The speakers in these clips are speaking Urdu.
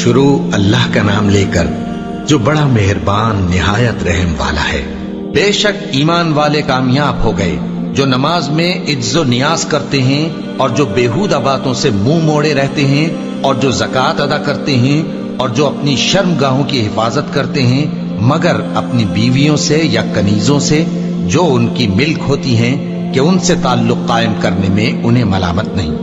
شروع اللہ کا نام لے کر جو بڑا مہربان نہایت رحم والا ہے۔ بے شک ایمان والے کامیاب ہو گئے جو نماز میں عجز و نیاز کرتے ہیں اور جو بیہودہ باتوں سے منہ موڑے رہتے ہیں اور جو زکوٰۃ ادا کرتے ہیں اور جو اپنی شرم گاہوں کی حفاظت کرتے ہیں مگر اپنی بیویوں سے یا کنیزوں سے جو ان کی ملک ہوتی ہیں کہ ان سے تعلق قائم کرنے میں انہیں ملامت نہیں،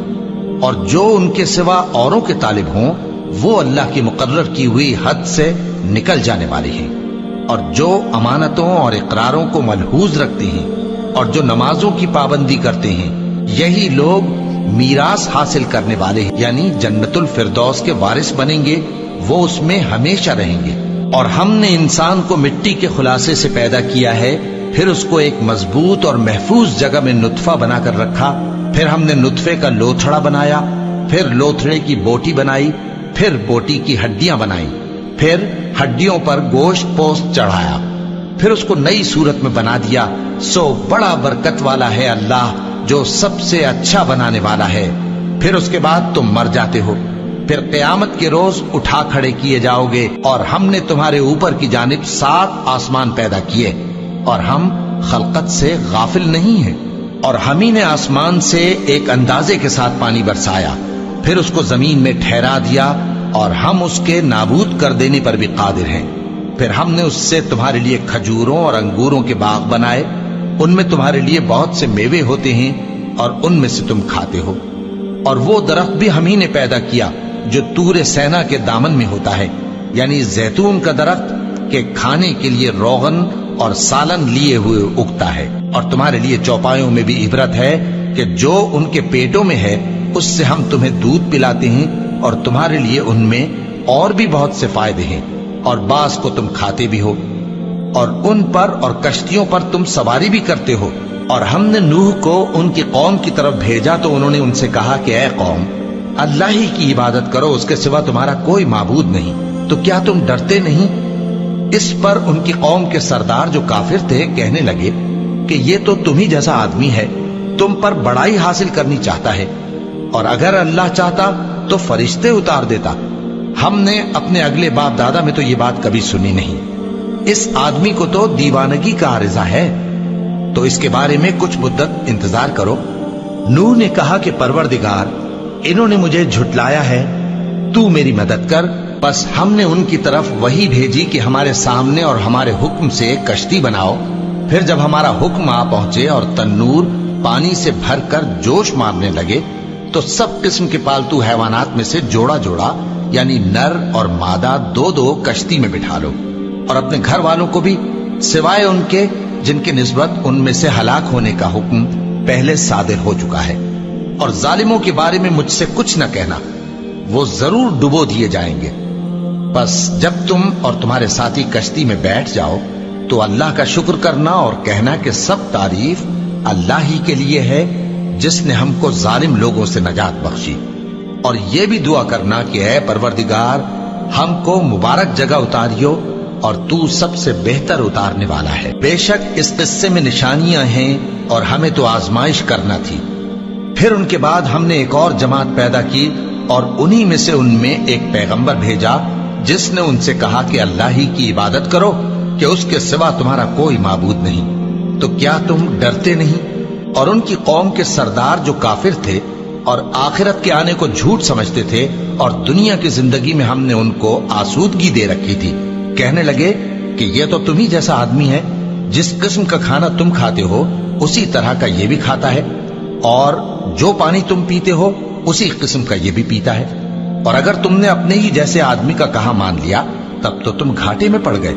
اور جو ان کے سوا اوروں کے طالب ہوں وہ اللہ کی مقرر کی ہوئی حد سے نکل جانے والے ہیں، اور جو امانتوں اور اقراروں کو ملحوظ رکھتے ہیں اور جو نمازوں کی پابندی کرتے ہیں یہی لوگ میراث حاصل کرنے والے ہیں، یعنی جنت الفردوس کے وارث بنیں گے، وہ اس میں ہمیشہ رہیں گے۔ اور ہم نے انسان کو مٹی کے خلاصے سے پیدا کیا ہے، پھر اس کو ایک مضبوط اور محفوظ جگہ میں نطفہ بنا کر رکھا، پھر ہم نے نطفے کا لوتھڑا بنایا، پھر لوتھڑے کی بوٹی بنائی، پھر بوٹی کی ہڈیاں بنائیں، پھر ہڈیوں پر گوشت پوست چڑھایا، پھر اس کو نئی صورت میں بنا دیا۔ سو بڑا برکت والا ہے اللہ جو سب سے اچھا بنانے والا ہے۔ پھر اس کے بعد تم مر جاتے ہو، پھر قیامت کے روز اٹھا کھڑے کیے جاؤ گے، اور ہم نے تمہارے اوپر کی جانب 7 آسمان پیدا کیے، اور ہم خلقت سے غافل نہیں ہیں۔ اور ہم ہی نے آسمان سے ایک اندازے کے ساتھ پانی برسایا، پھر اس کو زمین میں ٹھہرا دیا، اور ہم اس کے نابود کر دینے پر بھی قادر ہیں۔ پھر ہم نے اس سے تمہارے لیے کھجوروں اور انگوروں کے باغ بنائے، ان میں تمہارے لیے بہت سے میوے ہوتے ہیں اور ان میں سے تم کھاتے ہو۔ اور وہ درخت بھی ہم ہی نے پیدا کیا جو طور سینا کے دامن میں ہوتا ہے، یعنی زیتون کا درخت کہ کھانے کے لیے روغن اور سالن لیے ہوئے اگتا ہے، اور تمہارے لیے چوپایوں میں بھی عبرت ہے کہ جو ان کے پیٹوں میں ہے اس سے ہم تمہیں دودھ پلاتے ہیں، اور تمہارے لیے ان میں اور بھی بہت سے فائدے ہیں، اور بعض کو تم کھاتے بھی ہو، اور ان پر اور کشتیوں پر تم سواری بھی کرتے ہو۔ اور ہم نے نوح کو ان کی قوم کی طرف بھیجا تو انہوں نے ان سے کہا کہ اے قوم، اللہ ہی کی عبادت کرو، اس کے سوا تمہارا کوئی معبود نہیں، تو کیا تم ڈرتے نہیں؟ اس پر ان کی قوم کے سردار جو کافر تھے کہنے لگے کہ یہ تو تم ہی جیسا آدمی ہے، تم پر بڑائی حاصل کرنی چاہتا ہے، اور اگر اللہ چاہتا تو فرشتے اتار دیتا۔ ہم نے اپنے اگلے باپ دادا میں تو یہ بات کبھی سنی نہیں، اس آدمی کو تو دیوانگی کا عارضہ ہے، تو اس کے بارے میں کچھ مدت انتظار کرو۔ نوح نے کہا کہ پروردگار، انہوں نے مجھے جھٹلایا ہے، تو میری مدد کر۔ بس ہم نے ان کی طرف وحی بھیجی کہ ہمارے سامنے اور ہمارے حکم سے کشتی بناؤ۔ پھر جب ہمارا حکم آ پہنچے اور تنور پانی سے بھر کر جوش مارنے لگے تو سب قسم کے پالتو حیوانات میں سے جوڑا جوڑا یعنی نر اور مادہ 2 کشتی میں بٹھا لو، اور اپنے گھر والوں کو بھی سوائے ان کے جن کے نسبت ان میں سے ہلاک ہونے کا حکم پہلے صادر ہو چکا ہے۔ اور ظالموں کے بارے میں مجھ سے کچھ نہ کہنا، وہ ضرور ڈبو دیے جائیں گے۔ بس جب تم اور تمہارے ساتھی کشتی میں بیٹھ جاؤ تو اللہ کا شکر کرنا اور کہنا کہ سب تعریف اللہ ہی کے لیے ہے جس نے ہم کو ظالم لوگوں سے نجات بخشی، اور یہ بھی دعا کرنا کہ اے پروردگار ہم کو مبارک جگہ اتاریو اور تو سب سے بہتر اتارنے والا ہے۔ بے شک اس قصے میں نشانیاں ہیں اور ہمیں تو آزمائش کرنا تھی۔ پھر ان کے بعد ہم نے ایک اور جماعت پیدا کی اور انہی میں سے ان میں ایک پیغمبر بھیجا جس نے ان سے کہا کہ اللہ ہی کی عبادت کرو کہ اس کے سوا تمہارا کوئی معبود نہیں، تو کیا تم ڈرتے نہیں؟ اور ان کی قوم کے سردار جو کافر تھے اور آخرت کے آنے کو جھوٹ سمجھتے تھے اور دنیا کی زندگی میں ہم نے ان کو آسودگی دے رکھی تھی، کہنے لگے کہ یہ تو تم ہی جیسا آدمی ہے، جس قسم کا کھانا تم کھاتے ہو اسی طرح کا یہ بھی کھاتا ہے، اور جو پانی تم پیتے ہو اسی قسم کا یہ بھی پیتا ہے، اور اگر تم نے اپنے ہی جیسے آدمی کا کہا مان لیا تب تو تم گھاٹے میں پڑ گئے۔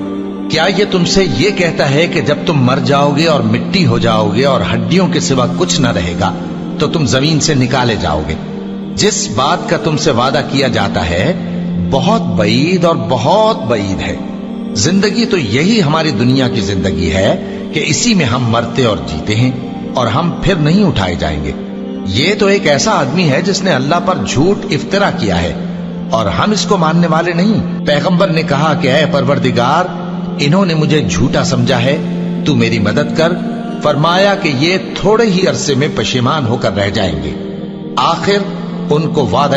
کیا یہ تم سے یہ کہتا ہے کہ جب تم مر جاؤ گے اور مٹی ہو جاؤ گے اور ہڈیوں کے سوا کچھ نہ رہے گا تو تم زمین سے نکالے جاؤ گے؟ جس بات کا تم سے وعدہ کیا جاتا ہے بہت بعید اور بہت بعید ہے۔ زندگی تو یہی ہماری دنیا کی زندگی ہے کہ اسی میں ہم مرتے اور جیتے ہیں، اور ہم پھر نہیں اٹھائے جائیں گے۔ یہ تو ایک ایسا آدمی ہے جس نے اللہ پر جھوٹ افطرا کیا ہے، اور ہم اس کو ماننے والے نہیں۔ پیغمبر نے کہا کہ اے پروردگار، انہوں نے مجھے جھوٹا سمجھا ہے، تو میری مدد کر۔ فرمایا کہ یہ تھوڑے ہی عرصے میں پشیمان ہو کر رہ جائیں گے، آخر ان کو وعدہ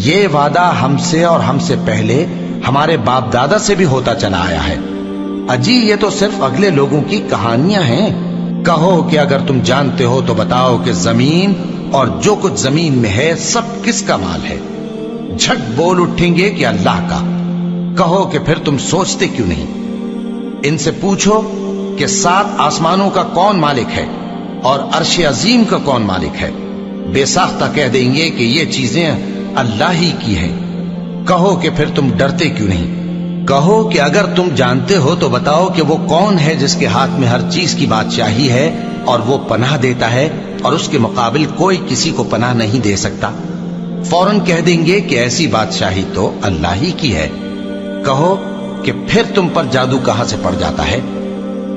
یہ وعدہ ہم سے اور ہم سے پہلے ہمارے باپ دادا سے بھی ہوتا چلا آیا ہے۔ اجی یہ تو صرف اگلے لوگوں کی کہانیاں ہیں۔ کہو کہ اگر تم جانتے ہو تو بتاؤ کہ زمین اور جو کچھ زمین میں ہے سب کس کا مال ہے؟ جھٹ بول اٹھیں گے کہ اللہ کا۔ کہو کہ پھر تم سوچتے کیوں نہیں؟ ان سے پوچھو کہ 7 آسمانوں کا کون مالک ہے اور عرش عظیم کا کون مالک ہے؟ بے ساختہ کہہ دیں گے کہ یہ چیزیں اللہ ہی کی ہیں۔ کہو کہ پھر تم ڈرتے کیوں نہیں؟ کہو کہ اگر تم جانتے ہو تو بتاؤ کہ وہ کون ہے جس کے ہاتھ میں ہر چیز کی بادشاہی ہے اور وہ پناہ دیتا ہے اور اس کے مقابل کوئی کسی کو پناہ نہیں دے سکتا؟ فوراً کہہ دیں گے کہ ایسی بادشاہی تو اللہ ہی کی ہے۔ کہو کہ پھر تم پر جادو کہاں سے پڑ جاتا ہے؟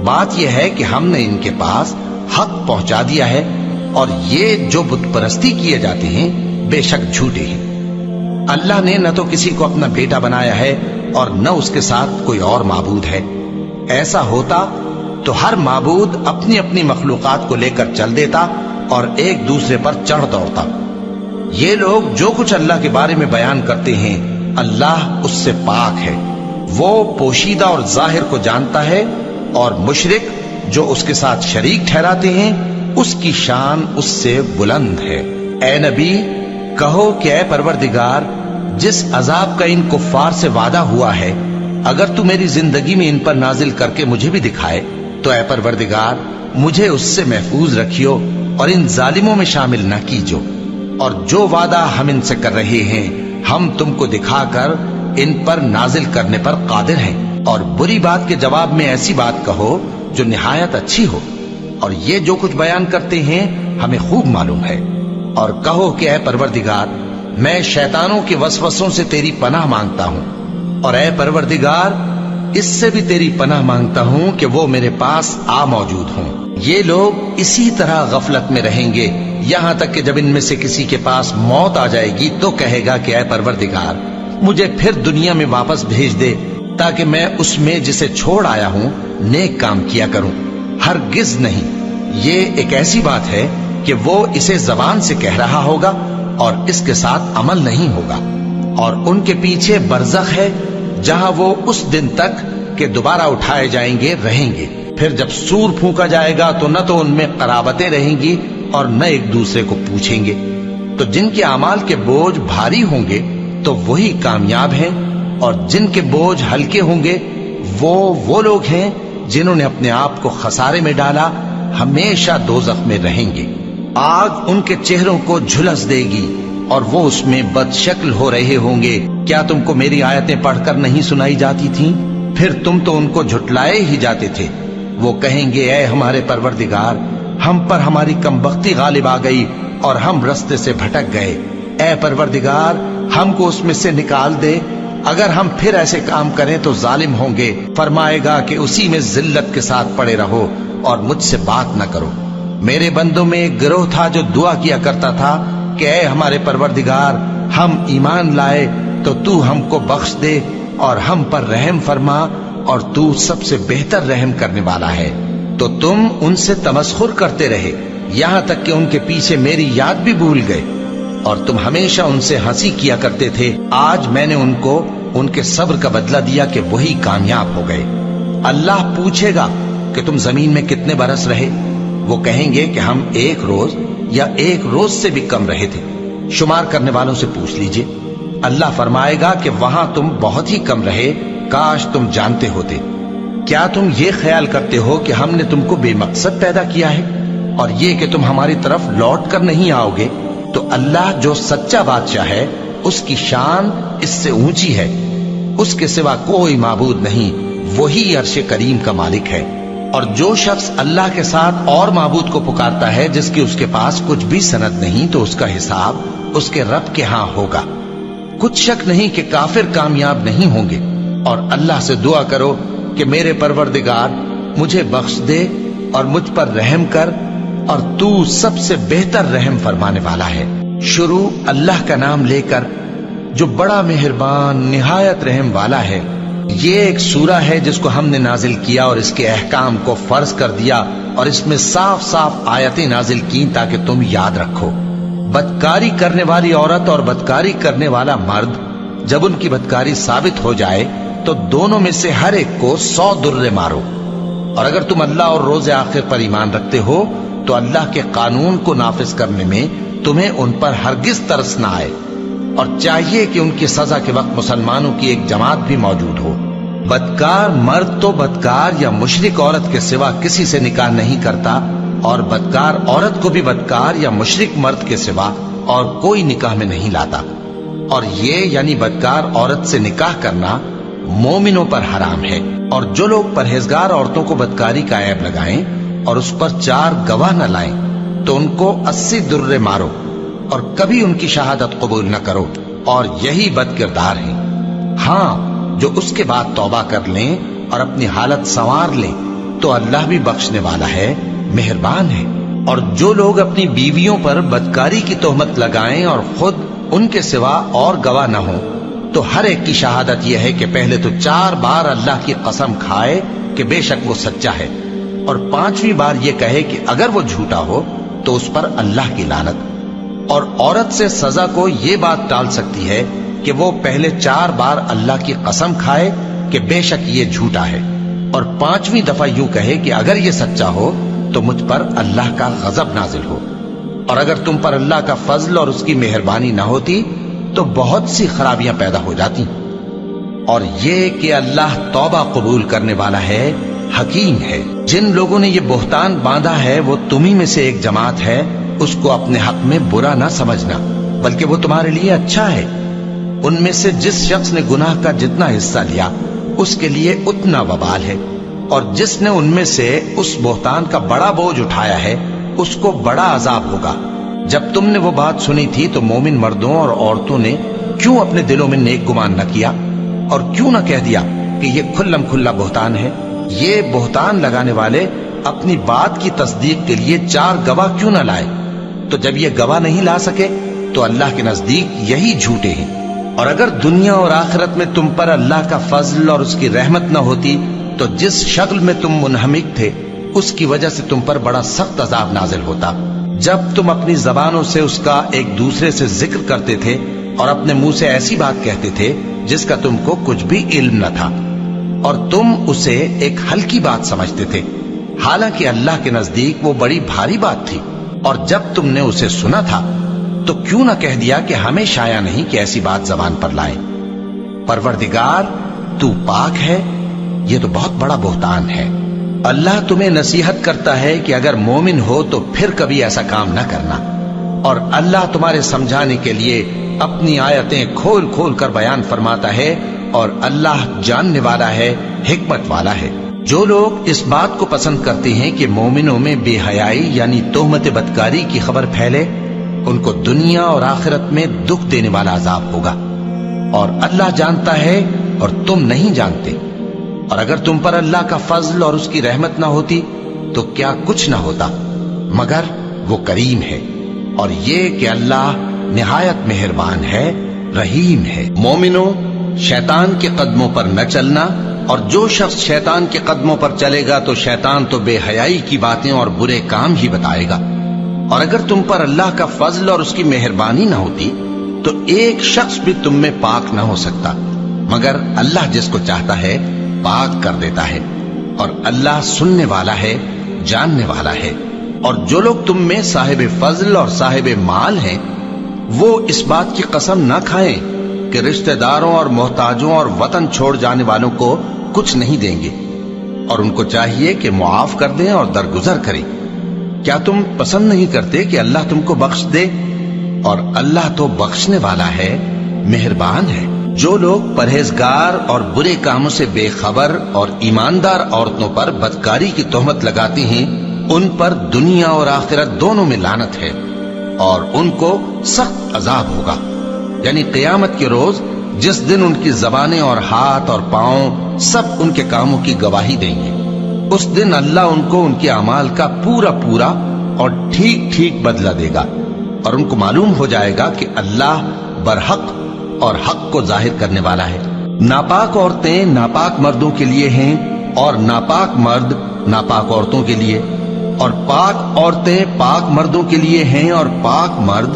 بات یہ ہے کہ ہم نے ان کے پاس حق پہنچا دیا ہے اور یہ جو بت پرستی کیے جاتے ہیں بے شک جھوٹے ہیں۔ اللہ نے نہ تو کسی کو اپنا بیٹا بنایا ہے اور نہ اس کے ساتھ کوئی اور معبود ہے۔ ایسا ہوتا تو ہر معبود اپنی اپنی مخلوقات کو لے کر چل دیتا اور ایک دوسرے پر چڑھ دوڑتا۔ یہ لوگ جو کچھ اللہ کے بارے میں بیان کرتے ہیں اللہ اس سے پاک ہے، وہ پوشیدہ اور ظاہر کو جانتا ہے، اور مشرک جو اس کے ساتھ شریک ٹھہراتے ہیں اس کی شان اس سے بلند ہے۔ اے نبی کہو کہ اے پروردگار، جس عذاب کا ان کفار سے وعدہ ہوا ہے اگر تو میری زندگی میں ان پر نازل کر کے مجھے بھی دکھائے تو اے پروردگار مجھے اس سے محفوظ رکھیو اور ان ظالموں میں شامل نہ کیجو، اور جو وعدہ ہم ان سے کر رہے ہیں ہم تم کو دکھا کر ان پر نازل کرنے پر قادر ہیں، اور بری بات کے جواب میں ایسی بات کہو جو نہایت اچھی ہو، اور یہ جو کچھ بیان کرتے ہیں ہمیں خوب معلوم ہے۔ اور کہو کہ اے پروردگار میں شیطانوں کے وسوسوں سے تیری پناہ مانگتا ہوں، اور اے پروردگار اس سے بھی تیری پناہ مانگتا ہوں کہ وہ میرے پاس آ موجود ہوں۔ یہ لوگ اسی طرح غفلت میں رہیں گے یہاں تک کہ جب ان میں سے کسی کے پاس موت آ جائے گی تو کہے گا کہ اے پروردگار مجھے پھر دنیا میں واپس بھیج دے تاکہ میں اس میں جسے چھوڑ آیا ہوں نیک کام کیا کروں۔ ہرگز نہیں، یہ ایک ایسی بات ہے کہ وہ اسے زبان سے کہہ رہا ہوگا اور اس کے ساتھ عمل نہیں ہوگا، اور ان کے پیچھے برزخ ہے جہاں وہ اس دن تک کہ دوبارہ اٹھائے جائیں گے رہیں گے۔ پھر جب سور پھونکا جائے گا تو نہ تو ان میں قرابتیں رہیں گی اور نہ ایک دوسرے کو پوچھیں گے۔ تو جن کے اعمال کے بوجھ بھاری ہوں گے تو وہی کامیاب ہیں، اور جن کے بوجھ ہلکے ہوں گے وہ لوگ ہیں جنہوں نے اپنے آپ کو خسارے میں ڈالا، ہمیشہ دوزخ میں رہیں گے۔ آگ ان کے چہروں کو جھلس دے گی اور وہ اس میں بد شکل ہو رہے ہوں گے۔ کیا تم کو میری آیتیں پڑھ کر نہیں سنائی جاتی تھیں؟ پھر تم تو ان کو جھٹلائے ہی جاتے تھے۔ وہ کہیں گے اے ہمارے پروردگار ہم پر ہماری کمبختی غالب آ گئی اور ہم رستے سے بھٹک گئے، اے پروردگار ہم کو اس میں سے نکال دے، اگر ہم پھر ایسے کام کریں تو ظالم ہوں گے۔ فرمائے گا کہ اسی میں ذلت کے ساتھ پڑے رہو اور مجھ سے بات نہ کرو۔ میرے بندوں میں ایک گروہ تھا جو دعا کیا کرتا تھا کہ اے ہمارے پروردگار ہم ایمان لائے تو تو ہم کو بخش دے اور ہم پر رحم فرما، اور تو سب سے بہتر رحم کرنے والا ہے۔ تو تم ان سے تمسخر کرتے رہے یہاں تک کہ ان کے پیچھے میری یاد بھی بھول گئے، اور تم ہمیشہ ان سے ہنسی کیا کرتے تھے۔ آج میں نے ان کو ان کے صبر کا بدلہ دیا کہ وہی کامیاب ہو گئے۔ اللہ پوچھے گا کہ تم زمین میں کتنے برس رہے؟ وہ کہیں گے کہ ہم 1 روز یا 1 روز سے بھی کم رہے تھے۔ شمار کرنے والوں سے پوچھ لیجئے۔ اللہ فرمائے گا کہ وہاں تم بہت ہی کم رہے، کاش تم جانتے ہوتے۔ کیا تم یہ خیال کرتے ہو کہ ہم نے تم کو بے مقصد پیدا کیا ہے اور یہ کہ تم ہماری طرف لوٹ کر نہیں آؤ گے؟ تو اللہ جو سچا بادشاہ ہے اس کی شان اس سے اونچی ہے، اس کے سوا کوئی معبود نہیں، وہی عرش کریم کا مالک ہے۔ اور جو شخص اللہ کے ساتھ اور معبود کو پکارتا ہے جس کی اس کے پاس کچھ بھی سند نہیں تو اس کا حساب اس کے رب کے ہاں ہوگا۔ کچھ شک نہیں کہ کافر کامیاب نہیں ہوں گے، اور اللہ سے دعا کرو کہ میرے پروردگار مجھے بخش دے اور مجھ پر رحم کر، اور تو سب سے بہتر رحم فرمانے والا ہے۔ شروع اللہ کا نام لے کر جو بڑا مہربان نہایت رحم والا ہے۔ یہ ایک سورہ ہے جس کو ہم نے نازل کیا اور اس کے احکام کو فرض کر دیا، اور اس میں صاف صاف آیتیں نازل کی تاکہ تم یاد رکھو۔ بدکاری کرنے والی عورت اور بدکاری کرنے والا مرد جب ان کی بدکاری ثابت ہو جائے تو دونوں میں سے ہر ایک کو 100 درے مارو. اور اگر تم اللہ اور روز آخر پر ایمان رکھتے ہو تو اللہ کے قانون کو نافذ کرنے میں تمہیں ان پر ہرگز ترس نہ آئے، اور چاہیے کہ ان کی سزا کے وقت مسلمانوں کی ایک جماعت بھی موجود ہو. بدکار مرد تو بدکار یا مشرک عورت کے سوا کسی سے نکاح نہیں کرتا، اور بدکار عورت کو بھی بدکار یا مشرک مرد کے سوا اور کوئی نکاح میں نہیں لاتا. اور یہ یعنی بدکار عورت سے نکاح کرنا مومنوں پر حرام ہے. اور جو لوگ پرہیزگار عورتوں کو بدکاری کا عیب لگائیں اور اس پر 4 گواہ نہ لائیں تو ان کو 80 درے مارو اور کبھی ان کی شہادت قبول نہ کرو، اور یہی بد کردار ہیں. ہاں، جو اس کے بعد توبہ کر لیں اور اپنی حالت سنوار لیں تو اللہ بھی بخشنے والا ہے، مہربان ہے. اور جو لوگ اپنی بیویوں پر بدکاری کی تہمت لگائیں اور خود ان کے سوا اور گواہ نہ ہوں تو ہر ایک کی شہادت یہ ہے کہ پہلے تو 4 بار اللہ کی قسم کھائے کہ بے شک وہ سچا ہے، اور 5ویں بار یہ کہے کہ اگر وہ جھوٹا ہو تو اس پر اللہ کی لعنت. اور عورت سے سزا کو یہ بات ٹال سکتی ہے کہ وہ پہلے 4 بار اللہ کی قسم کھائے کہ بے شک یہ جھوٹا ہے، اور 5ویں دفعہ یوں کہے کہ اگر یہ سچا ہو تو مجھ پر اللہ کا غضب نازل ہو. اور اگر تم پر اللہ کا فضل اور اس کی مہربانی نہ ہوتی تو بہت سی خرابیاں پیدا ہو جاتی. اور یہ کہ اللہ توبہ قبول کرنے والا ہے، حکیم ہے. جن لوگوں نے یہ بہتان باندھا ہے وہ تمہیں میں سے ایک جماعت ہے، اس کو اپنے حق میں برا نہ سمجھنا، بلکہ وہ تمہارے لیے اچھا ہے. ان میں سے جس شخص نے گناہ کا جتنا حصہ لیا اس کے لیے اتنا وبال ہے، اور جس نے ان میں سے اس بہتان کا بڑا بوجھ اٹھایا ہے اس کو بڑا عذاب ہوگا. جب تم نے وہ بات سنی تھی تو مومن مردوں اور عورتوں نے کیوں اپنے دلوں میں نیک گمان نہ کیا، اور کیوں نہ کہہ دیا کہ یہ کھلم کھلا بہتان ہے؟ یہ بہتان لگانے والے اپنی بات کی تصدیق کے لیے 4 گواہ کیوں نہ لائے؟ تو جب یہ گواہ نہیں لا سکے تو اللہ کے نزدیک یہی جھوٹے ہیں. اور اگر دنیا اور آخرت میں تم پر اللہ کا فضل اور اس کی رحمت نہ ہوتی تو جس شکل میں تم منہمک تھے اس کی وجہ سے تم پر بڑا سخت عذاب نازل ہوتا. جب تم اپنی زبانوں سے اس کا ایک دوسرے سے ذکر کرتے تھے اور اپنے منہ سے ایسی بات کہتے تھے جس کا تم کو کچھ بھی علم نہ تھا، اور تم اسے ایک ہلکی بات سمجھتے تھے، حالانکہ اللہ کے نزدیک وہ بڑی بھاری بات تھی. اور جب تم نے اسے سنا تھا تو کیوں نہ کہہ دیا کہ ہمیں شایع نہیں کہ ایسی بات زبان پر لائیں؟ پروردگار تو پاک ہے، یہ تو بہت بڑا بہتان ہے. اللہ تمہیں نصیحت کرتا ہے کہ اگر مومن ہو تو پھر کبھی ایسا کام نہ کرنا، اور اللہ تمہارے سمجھانے کے لیے اپنی آیتیں کھول کھول کر بیان فرماتا ہے، اور اللہ جاننے والا ہے، حکمت والا ہے. جو لوگ اس بات کو پسند کرتے ہیں کہ مومنوں میں بے حیائی یعنی تہمت بدکاری کی خبر پھیلے، ان کو دنیا اور آخرت میں دکھ دینے والا عذاب ہوگا. اور اللہ جانتا ہے اور تم نہیں جانتے. اور اگر تم پر اللہ کا فضل اور اس کی رحمت نہ ہوتی تو کیا کچھ نہ ہوتا، مگر وہ کریم ہے. اور یہ کہ اللہ نہایت مہربان ہے، رحیم ہے. مومنوں، شیطان کے قدموں پر نہ چلنا، اور جو شخص شیطان کے قدموں پر چلے گا تو شیطان تو بے حیائی کی باتیں اور برے کام ہی بتائے گا. اور اگر تم پر اللہ کا فضل اور اس کی مہربانی نہ ہوتی تو ایک شخص بھی تم میں پاک نہ ہو سکتا، مگر اللہ جس کو چاہتا ہے پاک کر دیتا ہے. اور اللہ سننے والا ہے، جاننے والا ہے. اور جو لوگ تم میں صاحب فضل اور صاحب مال ہیں وہ اس بات کی قسم نہ کھائیں کہ رشتہ داروں اور محتاجوں اور وطن چھوڑ جانے والوں کو کچھ نہیں دیں گے، اور ان کو چاہیے کہ معاف کر دیں اور درگزر کریں. کیا تم پسند نہیں کرتے کہ اللہ تم کو بخش دے؟ اور اللہ تو بخشنے والا ہے، مہربان ہے. جو لوگ پرہیزگار اور برے کاموں سے بے خبر اور ایماندار عورتوں پر بدکاری کی تہمت لگاتے ہیں ان پر دنیا اور آخرت دونوں میں لعنت ہے، اور ان کو سخت عذاب ہوگا. یعنی قیامت کے روز جس دن ان کی زبانیں اور ہاتھ اور پاؤں سب ان کے کاموں کی گواہی دیں گے، اس دن اللہ ان کو ان کے اعمال کا پورا پورا اور ٹھیک ٹھیک بدلہ دے گا، اور ان کو معلوم ہو جائے گا کہ اللہ برحق اور حق کو ظاہر کرنے والا ہے. ناپاک عورتیں ناپاک مردوں کے لیے ہیں اور ناپاک مرد ناپاک عورتوں کے لیے، اور پاک عورتیں پاک مردوں کے لیے ہیں اور پاک مرد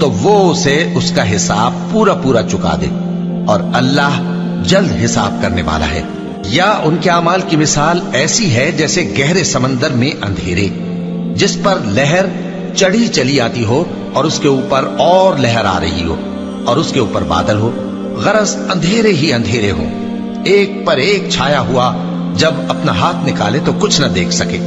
تو وہ اسے اس کا حساب پورا پورا چکا دے، اور اللہ جلد حساب کرنے والا ہے۔ یا ان کے اعمال کی مثال ایسی ہے جیسے گہرے سمندر میں اندھیرے جس پر لہر چڑھی چلی آتی ہو اور اس کے اوپر اور لہر آ رہی ہو اور اس کے اوپر بادل ہو، غرض اندھیرے ہی اندھیرے ہوں، ایک پر ایک چھایا ہوا، جب اپنا ہاتھ نکالے تو کچھ نہ دیکھ سکے،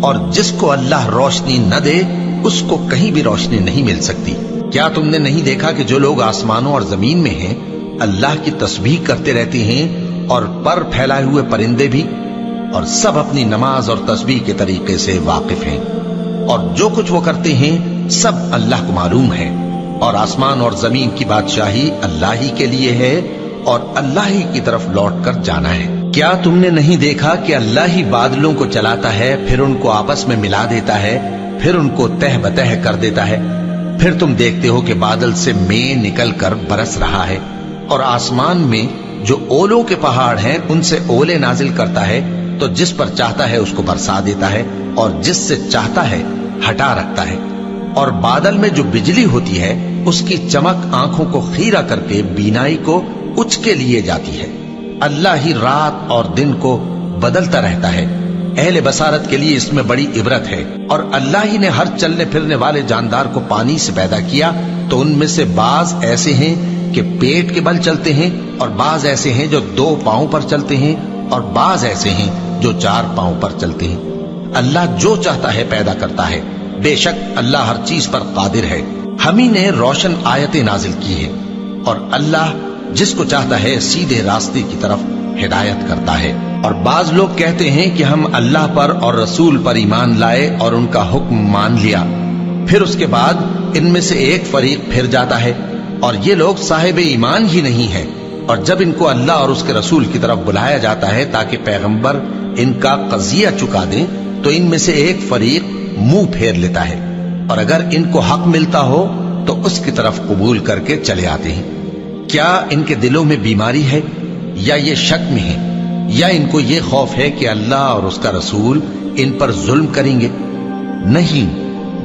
اور جس کو اللہ روشنی نہ دے اس کو کہیں بھی روشنی نہیں مل سکتی۔ کیا تم نے نہیں دیکھا کہ جو لوگ آسمانوں اور زمین میں ہیں اللہ کی تسبیح کرتے رہتے ہیں، اور پر پھیلائے ہوئے پرندے بھی، اور سب اپنی نماز اور تسبیح کے طریقے سے واقف ہیں، اور جو کچھ وہ کرتے ہیں سب اللہ کو معلوم ہے، اور آسمان اور زمین کی بادشاہی اللہ ہی کے لیے ہے اور اللہ ہی کی طرف لوٹ کر جانا ہے۔ کیا تم نے نہیں دیکھا کہ اللہ ہی بادلوں کو چلاتا ہے، پھر ان کو آپس میں ملا دیتا ہے، پھر ان کو تہ بتہ کر دیتا ہے، پھر تم دیکھتے ہو کہ بادل سے مے نکل کر برس رہا ہے، اور آسمان میں جو اولوں کے پہاڑ ہیں ان سے اولے نازل کرتا ہے، تو جس پر چاہتا ہے اس کو برسا دیتا ہے اور جس سے چاہتا ہے ہٹا رکھتا ہے، اور بادل میں جو بجلی ہوتی ہے اس کی چمک آنکھوں کو خیرہ کر کے بینائی کو اچکے لیے جاتی ہے۔ اللہ ہی رات اور دن کو بدلتا رہتا ہے، اہل بصارت کے لیے اس میں بڑی عبرت ہے۔ اور اللہ ہی نے ہر چلنے پھرنے والے جاندار کو پانی سے پیدا کیا، تو ان میں سے بعض ایسے ہیں کہ پیٹ کے بل چلتے ہیں، اور بعض ایسے ہیں جو 2 پاؤں پر چلتے ہیں، اور بعض ایسے ہیں جو 4 پاؤں پر چلتے ہیں۔ اللہ جو چاہتا ہے پیدا کرتا ہے، بے شک اللہ ہر چیز پر قادر ہے۔ ہم ہی نے روشن آیتیں نازل کی ہیں، اور اللہ جس کو چاہتا ہے سیدھے راستے کی طرف ہدایت کرتا ہے۔ اور بعض لوگ کہتے ہیں کہ ہم اللہ پر اور رسول پر ایمان لائے اور ان کا حکم مان لیا، پھر اس کے بعد ان میں سے ایک فریق پھر جاتا ہے، اور یہ لوگ صاحب ایمان ہی نہیں ہیں، اور جب ان کو اللہ اور اس کے رسول کی طرف بلایا جاتا ہے تاکہ پیغمبر ان کا قضیہ چکا دیں، تو ان میں سے ایک فریق منہ پھیر لیتا ہے، اور اگر ان کو حق ملتا ہو تو اس کی طرف قبول کر کے چلے آتے ہیں۔ کیا ان کے دلوں میں بیماری ہے یا یہ شک میں ہیں، یا ان کو یہ خوف ہے کہ اللہ اور اس کا رسول ان پر ظلم کریں گے؟ نہیں،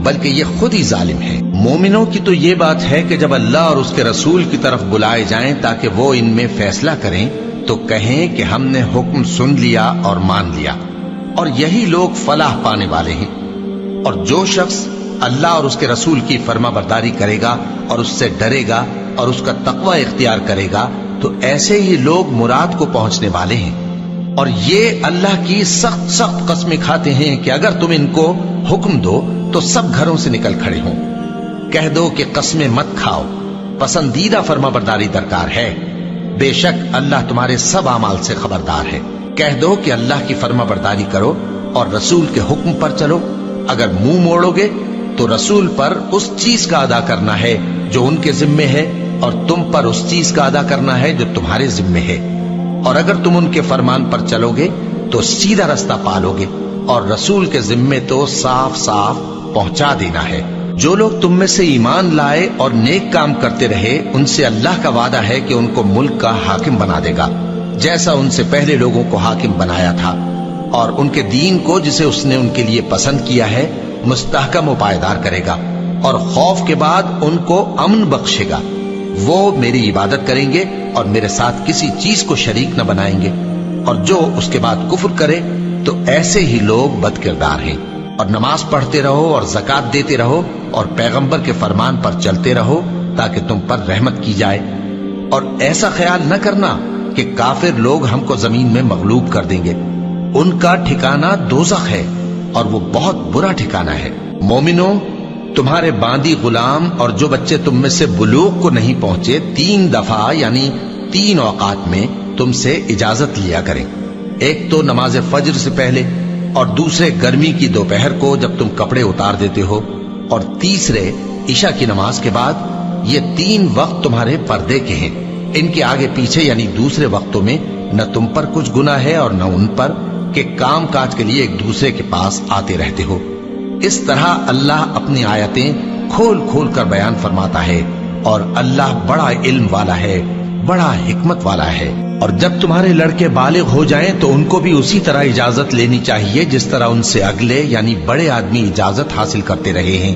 بلکہ یہ خود ہی ظالم ہے۔ مومنوں کی تو یہ بات ہے کہ جب اللہ اور اس کے رسول کی طرف بلائے جائیں تاکہ وہ ان میں فیصلہ کریں تو کہیں کہ ہم نے حکم سن لیا اور مان لیا، اور یہی لوگ فلاح پانے والے ہیں۔ اور جو شخص اللہ اور اس کے رسول کی فرما برداری کرے گا اور اس سے ڈرے گا اور اس کا تقوی اختیار کرے گا تو ایسے ہی لوگ مراد کو پہنچنے والے ہیں۔ اور یہ اللہ کی سخت سخت قسمیں کھاتے ہیں کہ اگر تم ان کو حکم دو تو سب گھروں سے نکل کھڑے ہوں۔ کہہ دو کہ قسمیں مت کھاؤ، پسندیدہ فرما برداری درکار ہے، بے شک اللہ تمہارے سب اعمال سے خبردار ہے۔ کہہ دو کہ اللہ کی فرما برداری کرو اور رسول کے حکم پر چلو، اگر منہ موڑو گے تو رسول پر اس چیز کا ادا کرنا ہے جو ان کے ذمے ہے، اور تم پر اس چیز کا ادا کرنا ہے جو تمہارے ذمے ہے، اور اگر تم ان کے فرمان پر چلو گے تو سیدھا رستہ پالو گے، اور رسول کے ذمے تو صاف صاف پہنچا دینا ہے۔ جو لوگ تم میں سے ایمان لائے اور نیک کام کرتے رہے ان سے اللہ کا وعدہ ہے کہ ان کو ملک کا حاکم بنا دے گا، جیسا ان سے پہلے لوگوں کو حاکم بنایا تھا، اور ان کے دین کو جسے اس نے ان کے لیے پسند کیا ہے مستحکم و پائیدار کرے گا، اور خوف کے بعد ان کو امن بخشے گا۔ وہ میری عبادت کریں گے اور میرے ساتھ کسی چیز کو شریک نہ بنائیں گے، اور جو اس کے بعد کفر کرے تو ایسے ہی لوگ بد کردار ہیں۔ اور نماز پڑھتے رہو اور زکوٰۃ دیتے رہو اور پیغمبر کے فرمان پر چلتے رہو تاکہ تم پر رحمت کی جائے، اور ایسا خیال نہ کرنا کہ کافر لوگ ہم کو زمین میں مغلوب کر دیں گے، ان کا ٹھکانہ دوزخ ہے اور وہ بہت برا ٹھکانہ ہے۔ مومنوں، تمہارے باندی غلام اور جو بچے تم میں سے بلوغ کو نہیں پہنچے 3 دفعہ یعنی 3 اوقات میں تم سے اجازت لیا کریں، ایک تو نماز فجر سے پہلے، اور دوسرے گرمی کی دوپہر کو جب تم کپڑے اتار دیتے ہو، اور تیسرے عشاء کی نماز کے بعد۔ یہ 3 وقت تمہارے پردے کے ہیں، ان کے آگے پیچھے یعنی دوسرے وقتوں میں نہ تم پر کچھ گناہ ہے اور نہ ان پر، کہ کام کاج کے لیے ایک دوسرے کے پاس آتے رہتے ہو۔ اس طرح اللہ اپنی آیتیں کھول کھول کر بیان فرماتا ہے، اور اللہ بڑا علم والا ہے، بڑا حکمت والا ہے۔ اور جب تمہارے لڑکے بالغ ہو جائیں تو ان کو بھی اسی طرح اجازت لینی چاہیے جس طرح ان سے اگلے یعنی بڑے آدمی اجازت حاصل کرتے رہے ہیں۔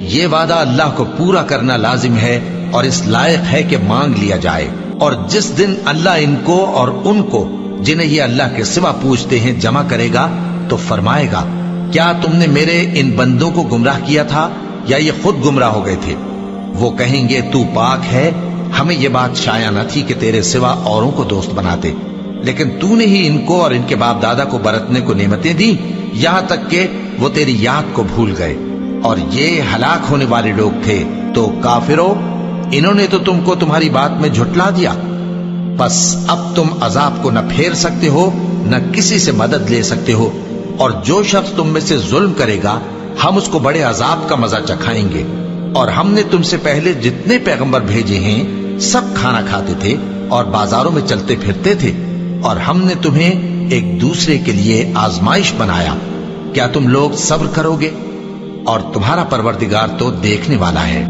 یہ وعدہ اللہ کو پورا کرنا لازم ہے اور اس لائق ہے کہ مانگ لیا جائے۔ اور جس دن اللہ ان کو اور ان کو جنہیں یہ اللہ کے سوا پوجتے ہیں جمع کرے گا تو فرمائے گا، کیا تم نے میرے ان بندوں کو گمراہ کیا تھا یا یہ خود گمراہ ہو گئے تھے؟ وہ کہیں گے، تو پاک ہے، ہمیں یہ بات شایع نہ تھی کہ تیرے سوا اوروں کو دوست بناتے، لیکن تو نے ہی ان کو اور ان کے باپ دادا کو برتنے کو نعمتیں دی، یہاں تک کہ وہ تیری یاد کو بھول گئے، اور یہ ہلاک ہونے والے لوگ تھے۔ تو کافرو، انہوں نے تو تم کو تمہاری بات میں جھٹلا دیا، بس اب تم عذاب کو نہ پھیر سکتے ہو نہ کسی سے مدد لے سکتے ہو، اور جو شخص تم میں سے ظلم کرے گا ہم اس کو بڑے عذاب کا مزہ چکھائیں گے۔ اور ہم نے تم سے پہلے جتنے پیغمبر بھیجے ہیں سب کھانا کھاتے تھے اور بازاروں میں چلتے پھرتے تھے، اور ہم نے تمہیں ایک دوسرے کے لیے آزمائش بنایا، کیا تم لوگ صبر کرو گے؟ اور تمہارا پروردگار تو دیکھنے والا ہے۔